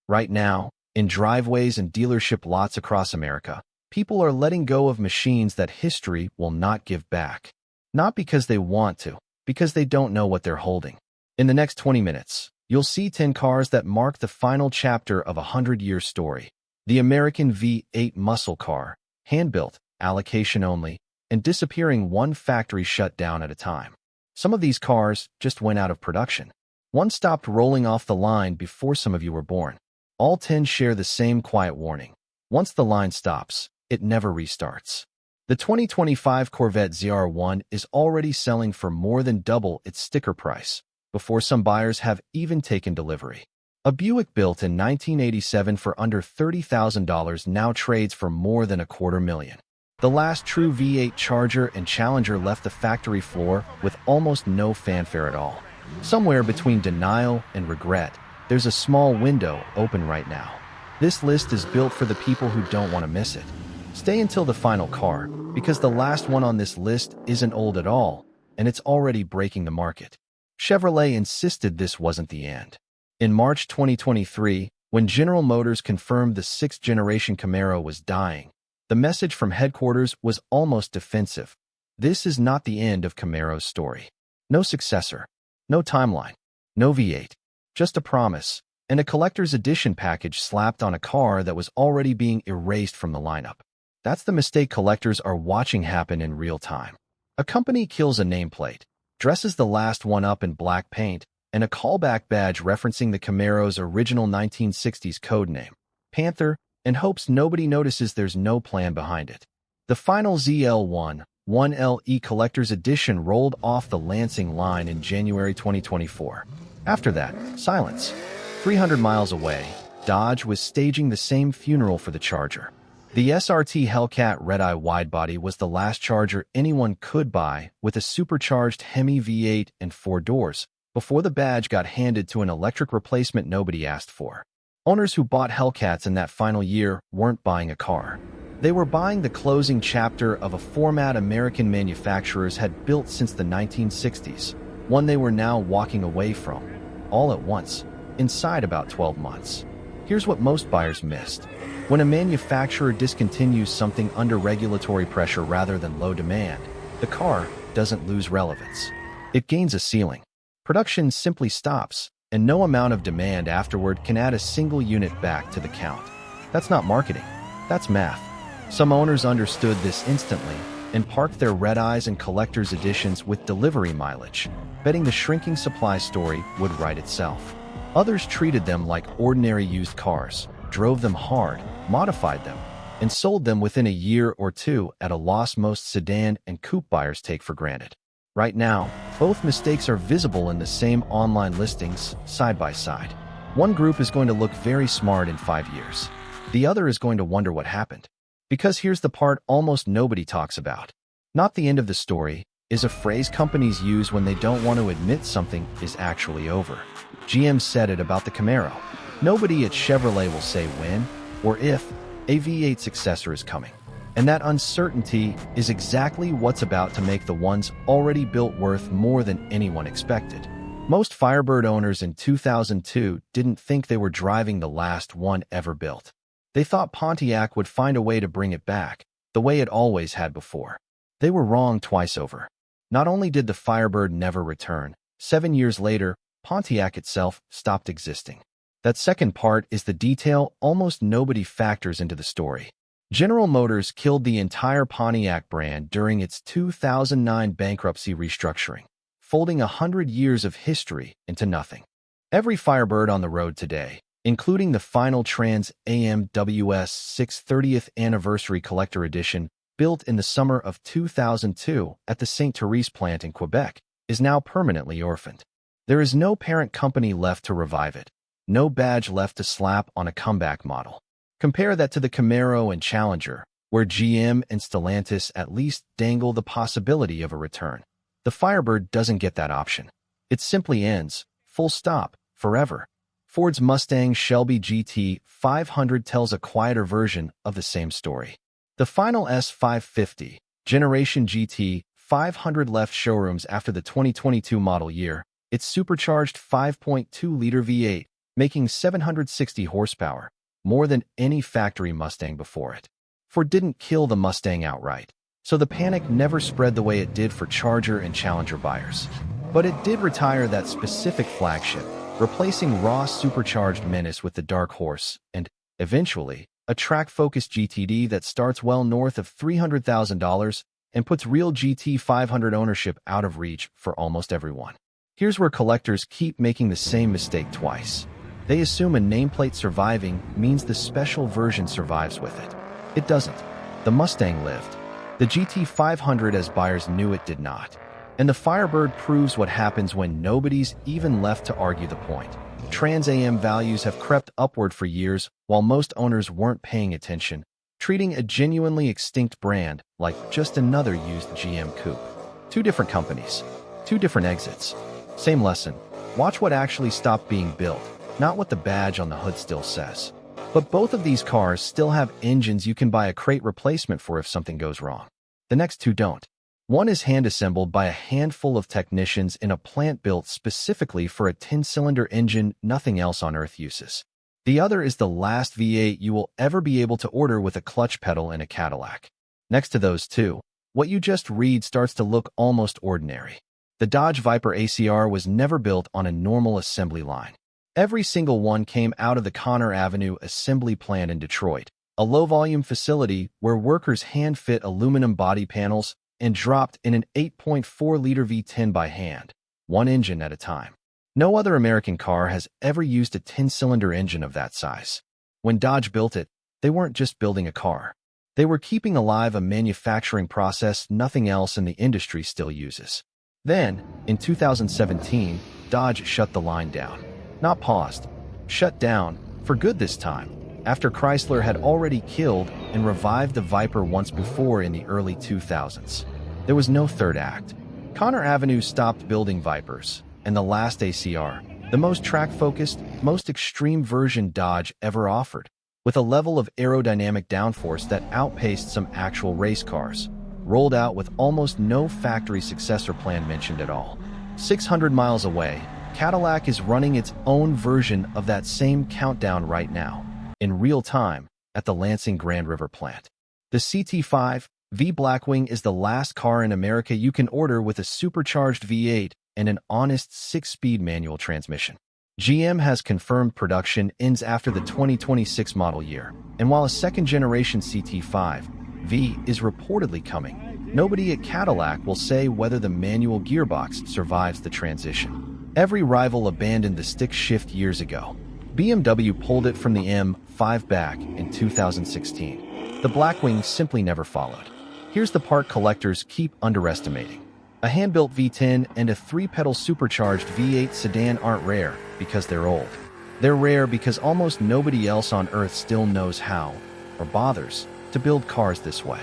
Right now, in driveways and dealership lots across America, people are letting go of machines that history will not give back. Not because they want to, because they don't know what they're holding. In the next 20 minutes, you'll see 10 cars that mark the final chapter of a 100-year story. The American V8 muscle car, hand-built, allocation only, and disappearing one factory shutdown at a time. Some of these cars just went out of production. One stopped rolling off the line before some of you were born. All 10 share the same quiet warning. Once the line stops, it never restarts. The 2025 Corvette ZR1 is already selling for more than double its sticker price, before some buyers have even taken delivery. A Buick built in 1987 for under $30,000 now trades for more than $250,000. The last true V8 Charger and Challenger left the factory floor with almost no fanfare at all. Somewhere between denial and regret, there's a small window open right now. This list is built for the people who don't want to miss it. Stay until the final car, because the last one on this list isn't old at all, and it's already breaking the market. Chevrolet insisted this wasn't the end. In March 2023, when General Motors confirmed the 6th-generation Camaro was dying, the message from headquarters was almost defensive. This is not the end of Camaro's story. No successor, no timeline, no V8, just a promise, and a collector's edition package slapped on a car that was already being erased from the lineup. That's the mistake collectors are watching happen in real time. A company kills a nameplate, dresses the last one up in black paint, and a callback badge referencing the Camaro's original 1960s code name, Panther, and hopes nobody notices there's no plan behind it. The final ZL1, 1LE Collector's Edition rolled off the Lansing line in January 2024. After that, silence. 300 miles away, Dodge was staging the same funeral for the Charger. The SRT Hellcat Redeye Widebody was the last Charger anyone could buy with a supercharged Hemi V8 and 4 doors, before the badge got handed to an electric replacement nobody asked for. Owners who bought Hellcats in that final year weren't buying a car. They were buying the closing chapter of a format American manufacturers had built since the 1960s, one they were now walking away from, all at once, inside about 12 months. Here's what most buyers missed. When a manufacturer discontinues something under regulatory pressure rather than low demand, the car doesn't lose relevance. It gains a ceiling. Production simply stops, and no amount of demand afterward can add a single unit back to the count. That's not marketing. That's math. Some owners understood this instantly and parked their Redeyes and collector's editions with delivery mileage, betting the shrinking supply story would write itself. Others treated them like ordinary used cars, drove them hard, modified them, and sold them within a year or two at a loss most sedan and coupe buyers take for granted. Right now, both mistakes are visible in the same online listings, side by side. One group is going to look very smart in 5 years. The other is going to wonder what happened. Because here's the part almost nobody talks about. Not the end of the story is a phrase companies use when they don't want to admit something is actually over. GM said it about the Camaro. Nobody at Chevrolet will say when or if a V8 successor is coming. And that uncertainty is exactly what's about to make the ones already built worth more than anyone expected. Most Firebird owners in 2002 didn't think they were driving the last one ever built. They thought Pontiac would find a way to bring it back, the way it always had before. They were wrong twice over. Not only did the Firebird never return, 7 years later, Pontiac itself stopped existing. That second part is the detail almost nobody factors into the story. General Motors killed the entire Pontiac brand during its 2009 bankruptcy restructuring, folding 100 years of history into nothing. Every Firebird on the road today, including the final Trans Am WS 630th Anniversary Collector Edition, built in the summer of 2002 at the St. Therese plant in Quebec, is now permanently orphaned. There is no parent company left to revive it, no badge left to slap on a comeback model. Compare that to the Camaro and Challenger, where GM and Stellantis at least dangle the possibility of a return. The Firebird doesn't get that option. It simply ends, full stop, forever. Ford's Mustang Shelby GT500 tells a quieter version of the same story. The final S550, Generation GT500 left showrooms after the 2022 model year. Its supercharged 5.2-liter V8 making 760 horsepower, more than any factory Mustang before it. Ford didn't kill the Mustang outright, so the panic never spread the way it did for Charger and Challenger buyers. But it did retire that specific flagship, replacing raw supercharged menace with the dark horse and, eventually, a track-focused GTD that starts well north of $300,000 and puts real GT500 ownership out of reach for almost everyone. Here's where collectors keep making the same mistake twice. They assume a nameplate surviving means the special version survives with it. It doesn't. The Mustang lived. The GT500, as buyers knew it, did not. And the Firebird proves what happens when nobody's even left to argue the point. Trans Am values have crept upward for years while most owners weren't paying attention, treating a genuinely extinct brand like just another used GM coupe. Two different companies, two different exits. Same lesson. Watch what actually stopped being built, not what the badge on the hood still says. But both of these cars still have engines you can buy a crate replacement for if something goes wrong. The next two don't. One is hand-assembled by a handful of technicians in a plant built specifically for a 10-cylinder engine nothing else on Earth uses. The other is the last V8 you will ever be able to order with a clutch pedal in a Cadillac. Next to those two, what you just read starts to look almost ordinary. The Dodge Viper ACR was never built on a normal assembly line. Every single one came out of the Conner Avenue assembly plant in Detroit, a low-volume facility where workers hand-fit aluminum body panels and dropped in an 8.4-liter V10 by hand, one engine at a time. No other American car has ever used a 10-cylinder engine of that size. When Dodge built it, they weren't just building a car. They were keeping alive a manufacturing process nothing else in the industry still uses. Then, in 2017, Dodge shut the line down. Not paused. Shut down, for good this time, after Chrysler had already killed and revived the Viper once before in the early 2000s. There was no third act. Conner Avenue stopped building Vipers, and the last ACR, the most track-focused, most extreme version Dodge ever offered, with a level of aerodynamic downforce that outpaced some actual race cars, rolled out with almost no factory successor plan mentioned at all. 600 miles away, Cadillac is running its own version of that same countdown right now, in real time, at the Lansing Grand River plant. The CT5-V Blackwing is the last car in America you can order with a supercharged V8 and an honest 6-speed manual transmission. GM has confirmed production ends after the 2026 model year, and while a second-generation CT5-V is reportedly coming, nobody at Cadillac will say whether the manual gearbox survives the transition. Every rival abandoned the stick shift years ago. BMW pulled it from the M5 back in 2016. The Blackwing simply never followed. Here's the part collectors keep underestimating. A hand-built V10 and a 3-pedal supercharged V8 sedan aren't rare because they're old. They're rare because almost nobody else on Earth still knows how, or bothers, to build cars this way.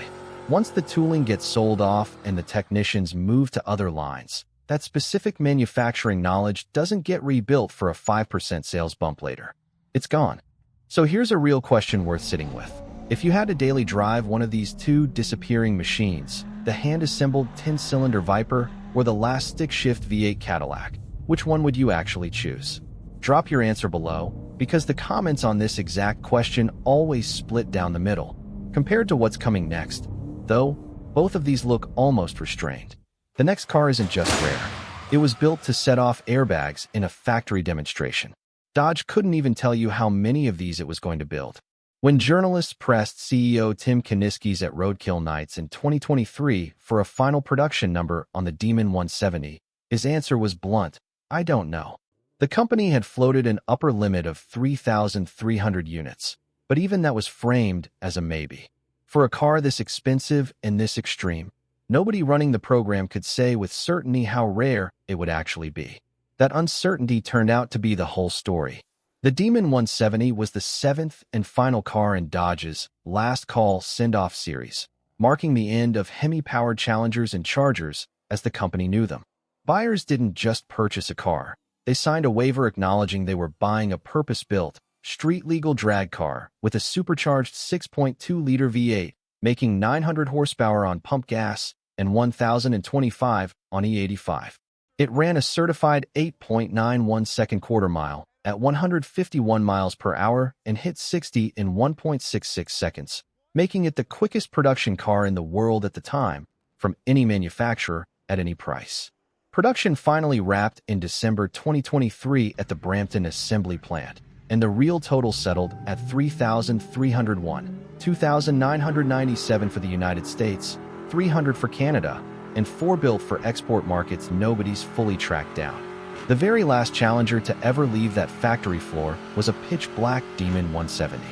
Once the tooling gets sold off and the technicians move to other lines, that specific manufacturing knowledge doesn't get rebuilt for a 5% sales bump later. It's gone. So here's a real question worth sitting with. If you had to daily drive one of these two disappearing machines, the hand-assembled 10-cylinder Viper or the last stick-shift V8 Cadillac, which one would you actually choose? Drop your answer below, because the comments on this exact question always split down the middle. Compared to what's coming next, though, both of these look almost restrained. The next car isn't just rare. It was built to set off airbags in a factory demonstration. Dodge couldn't even tell you how many of these it was going to build. When journalists pressed CEO Tim Kuniskis at Roadkill Nights in 2023 for a final production number on the Demon 170, his answer was blunt: I don't know. The company had floated an upper limit of 3,300 units, but even that was framed as a maybe. For a car this expensive and this extreme, nobody running the program could say with certainty how rare it would actually be. That uncertainty turned out to be the whole story. The Demon 170 was the 7th and final car in Dodge's Last Call send-off series, marking the end of Hemi-powered Challengers and Chargers as the company knew them. Buyers didn't just purchase a car. They signed a waiver acknowledging they were buying a purpose-built, street-legal drag car with a supercharged 6.2-liter V8, making 900 horsepower on pump gas and 1,025 on E85. It ran a certified 8.91-second quarter-mile, at 151 miles per hour and hit 60 in 1.66 seconds, making it the quickest production car in the world at the time, from any manufacturer at any price. Production finally wrapped in December 2023 at the Brampton Assembly Plant, and the real total settled at 3,301, 2,997 for the United States, 300 for Canada, and 4 built for export markets nobody's fully tracked down. The very last challenger to ever leave that factory floor was a pitch-black Demon 170.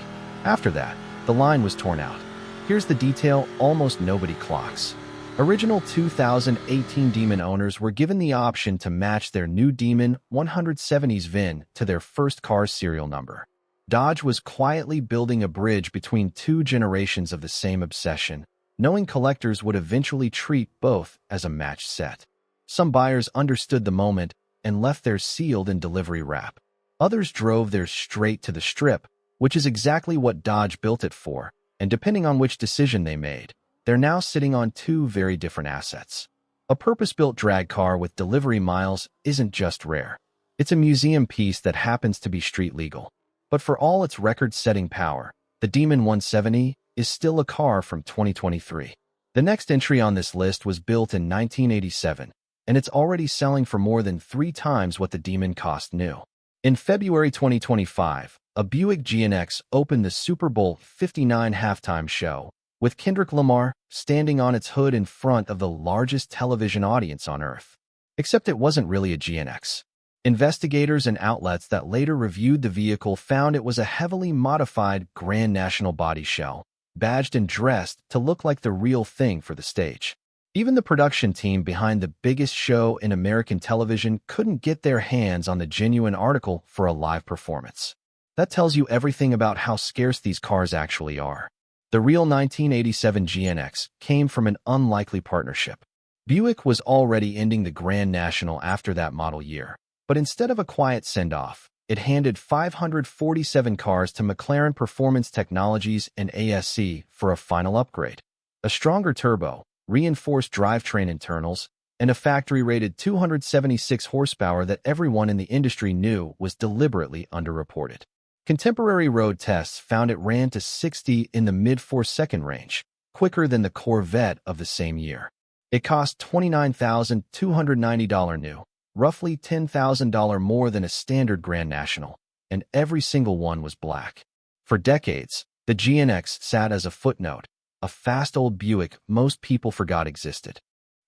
After that, the line was torn out. Here's the detail almost nobody clocks. Original 2018 Demon owners were given the option to match their new Demon 170's VIN to their first car's serial number. Dodge was quietly building a bridge between 2 generations of the same obsession, knowing collectors would eventually treat both as a matched set. Some buyers understood the moment and left theirs sealed in delivery wrap. Others drove theirs straight to the strip, which is exactly what Dodge built it for, and depending on which decision they made, they're now sitting on 2 very different assets. A purpose-built drag car with delivery miles isn't just rare. It's a museum piece that happens to be street legal. But for all its record-setting power, the Demon 170 is still a car from 2023. The next entry on this list was built in 1987, and it's already selling for more than 3 times what the Demon cost new. In February 2025, a Buick GNX opened the Super Bowl 59 halftime show, with Kendrick Lamar standing on its hood in front of the largest television audience on Earth. Except it wasn't really a GNX. Investigators and outlets that later reviewed the vehicle found it was a heavily modified Grand National body shell, badged and dressed to look like the real thing for the stage. Even the production team behind the biggest show in American television couldn't get their hands on the genuine article for a live performance. That tells you everything about how scarce these cars actually are. The real 1987 GNX came from an unlikely partnership. Buick was already ending the Grand National after that model year, but instead of a quiet send-off, it handed 547 cars to McLaren Performance Technologies and ASC for a final upgrade. A stronger turbo, reinforced drivetrain internals, and a factory-rated 276 horsepower that everyone in the industry knew was deliberately underreported. Contemporary road tests found it ran to 60 in the mid-4-second range, quicker than the Corvette of the same year. It cost $29,290 new, roughly $10,000 more than a standard Grand National, and every single one was black. For decades, the GNX sat as a footnote, a fast old Buick most people forgot existed.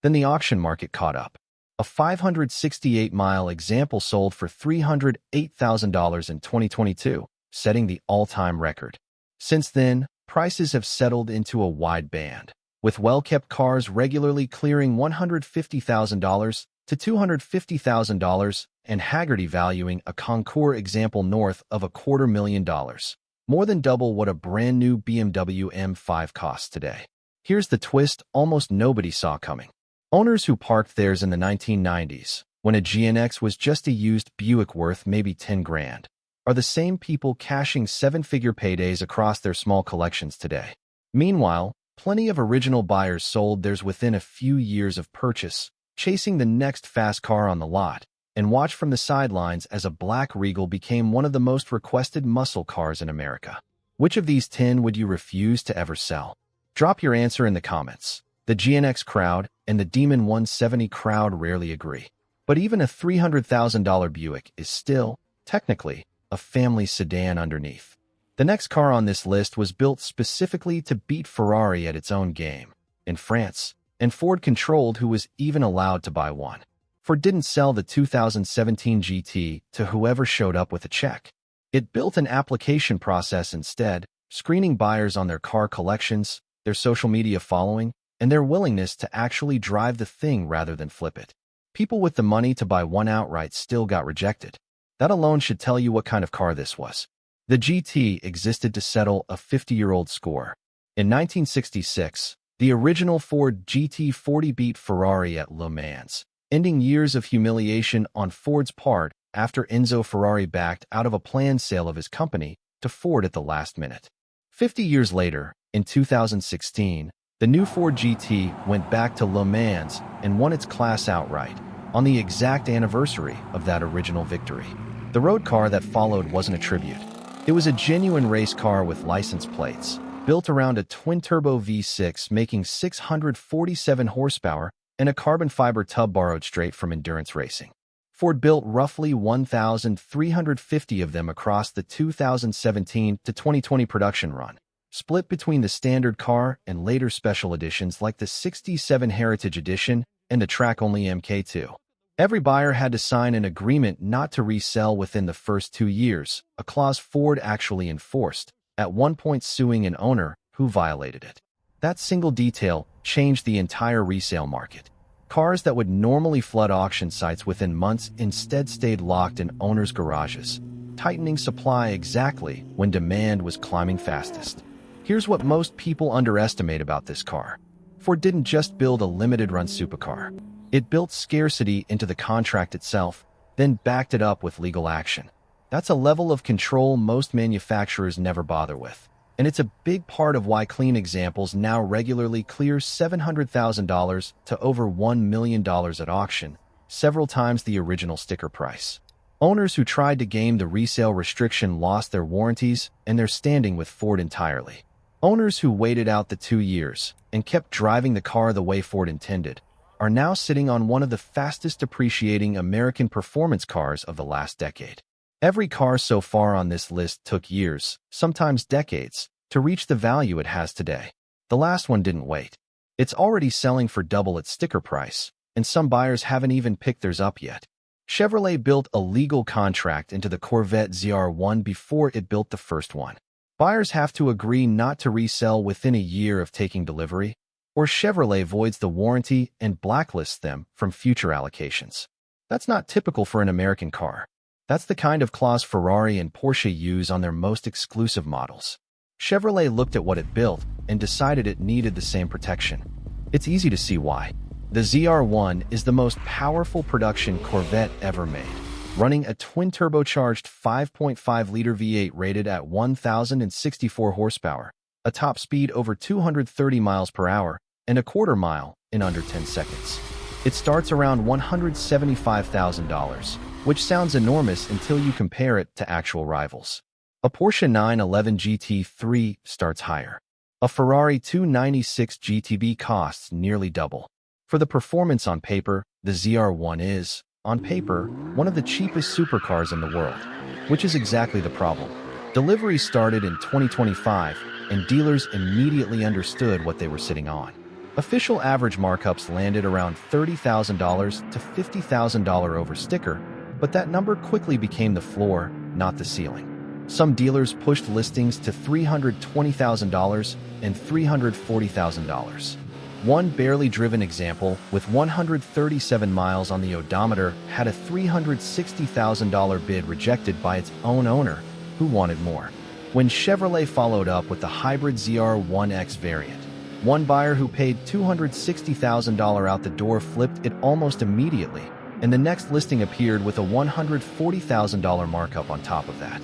Then the auction market caught up. A 568-mile example sold for $308,000 in 2022, setting the all-time record. Since then, prices have settled into a wide band, with well-kept cars regularly clearing $150,000 to $250,000 and Haggerty valuing a Concours example north of $250,000. More than double what a brand-new BMW M5 costs today. Here's the twist almost nobody saw coming. Owners who parked theirs in the 1990s, when a GNX was just a used Buick worth maybe 10 grand, are the same people cashing 7-figure paydays across their small collections today. Meanwhile, plenty of original buyers sold theirs within a few years of purchase, chasing the next fast car on the lot, and watched from the sidelines as a black Regal became one of the most requested muscle cars in America. Which of these 10 would you refuse to ever sell? Drop your answer in the comments. The GNX crowd and the Demon 170 crowd rarely agree. But even a $300,000 Buick is still, technically, a family sedan underneath. The next car on this list was built specifically to beat Ferrari at its own game, in France, and Ford controlled who was even allowed to buy one. Ford didn't sell the 2017 GT to whoever showed up with a check. It built an application process instead, screening buyers on their car collections, their social media following, and their willingness to actually drive the thing rather than flip it. People with the money to buy one outright still got rejected. That alone should tell you what kind of car this was. The GT existed to settle a 50-year-old score. In 1966, the original Ford GT40 beat Ferrari at Le Mans, ending years of humiliation on Ford's part after Enzo Ferrari backed out of a planned sale of his company to Ford at the last minute. 50 years later, in 2016, the new Ford GT went back to Le Mans and won its class outright, on the exact anniversary of that original victory. The road car that followed wasn't a tribute. It was a genuine race car with license plates, built around a twin-turbo V6 making 647 horsepower and a carbon fiber tub borrowed straight from endurance racing. Ford built roughly 1,350 of them across the 2017 to 2020 production run, split between the standard car and later special editions like the 67 Heritage Edition and the track-only MK2. Every buyer had to sign an agreement not to resell within the first 2 years, a clause Ford actually enforced, at one point suing an owner who violated it. That single detail changed the entire resale market. Cars that would normally flood auction sites within months instead stayed locked in owners' garages, tightening supply exactly when demand was climbing fastest. Here's what most people underestimate about this car. Ford didn't just build a limited-run supercar. It built scarcity into the contract itself, then backed it up with legal action. That's a level of control most manufacturers never bother with. And it's a big part of why clean examples now regularly clear $700,000 to over $1 million at auction, several times the original sticker price. Owners who tried to game the resale restriction lost their warranties and their standing with Ford entirely. Owners who waited out the 2 years and kept driving the car the way Ford intended are now sitting on one of the fastest appreciating American performance cars of the last decade. Every car so far on this list took years, sometimes decades, to reach the value it has today. The last one didn't wait. It's already selling for double its sticker price, and some buyers haven't even picked theirs up yet. Chevrolet built a legal contract into the Corvette ZR1 before it built the first one. Buyers have to agree not to resell within a year of taking delivery, or Chevrolet voids the warranty and blacklists them from future allocations. That's not typical for an American car. That's the kind of clause Ferrari and Porsche use on their most exclusive models. Chevrolet looked at what it built and decided it needed the same protection. It's easy to see why. The ZR1 is the most powerful production Corvette ever made, running a twin-turbocharged 5.5-liter V8 rated at 1,064 horsepower, a top speed over 230 miles per hour, and a quarter mile in under 10 seconds. It starts around $175,000, which sounds enormous until you compare it to actual rivals. A Porsche 911 GT3 starts higher. A Ferrari 296 GTB costs nearly double. For the performance on paper, the ZR1 is, on paper, one of the cheapest supercars in the world, which is exactly the problem. Deliveries started in 2025, and dealers immediately understood what they were sitting on. Official average markups landed around $30,000 to $50,000 over sticker, but that number quickly became the floor, not the ceiling. Some dealers pushed listings to $320,000 and $340,000. One barely driven example, with 137 miles on the odometer, had a $360,000 bid rejected by its own owner, who wanted more. When Chevrolet followed up with the hybrid ZR1X variant, one buyer who paid $260,000 out the door flipped it almost immediately, and the next listing appeared with a $140,000 markup on top of that.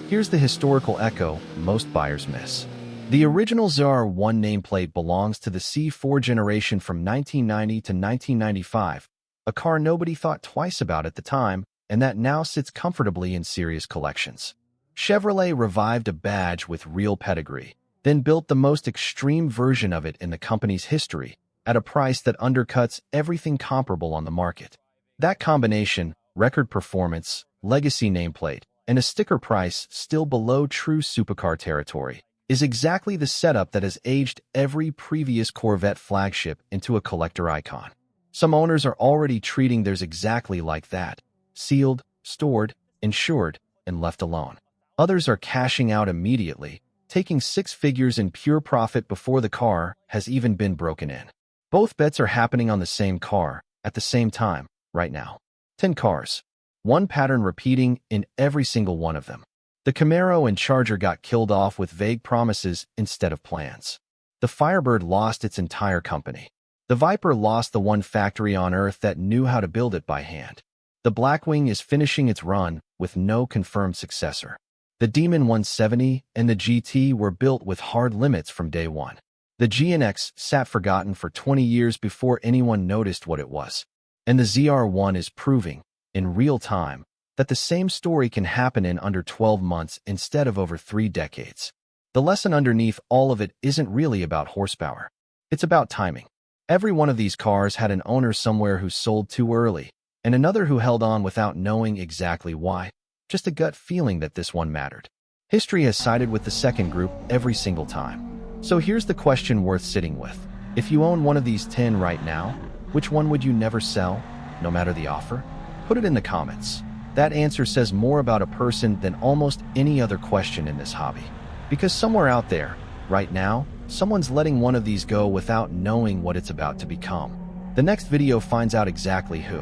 Here's the historical echo most buyers miss. The original ZR1 nameplate belongs to the C4 generation from 1990 to 1995, a car nobody thought twice about at the time, and that now sits comfortably in serious collections. Chevrolet revived a badge with real pedigree, then built the most extreme version of it in the company's history, at a price that undercuts everything comparable on the market. That combination, record performance, legacy nameplate, and a sticker price still below true supercar territory, is exactly the setup that has aged every previous Corvette flagship into a collector icon. Some owners are already treating theirs exactly like that, sealed, stored, insured, and left alone. Others are cashing out immediately, taking 6 figures in pure profit before the car has even been broken in. Both bets are happening on the same car, at the same time, right now. 10 cars. One pattern repeating in every single one of them. The Camaro and Charger got killed off with vague promises instead of plans. The Firebird lost its entire company. The Viper lost the one factory on Earth that knew how to build it by hand. The Blackwing is finishing its run with no confirmed successor. The Demon 170 and the GT were built with hard limits from day one. The GNX sat forgotten for 20 years before anyone noticed what it was. And the ZR1 is proving, in real time, that the same story can happen in under 12 months instead of over 3 decades. The lesson underneath all of it isn't really about horsepower. It's about timing. Every one of these cars had an owner somewhere who sold too early, and another who held on without knowing exactly why. Just a gut feeling that this one mattered. History has sided with the second group every single time. So here's the question worth sitting with. If you own one of these 10 right now, which one would you never sell, no matter the offer? Put it in the comments. That answer says more about a person than almost any other question in this hobby. Because somewhere out there, right now, someone's letting one of these go without knowing what it's about to become. The next video finds out exactly who.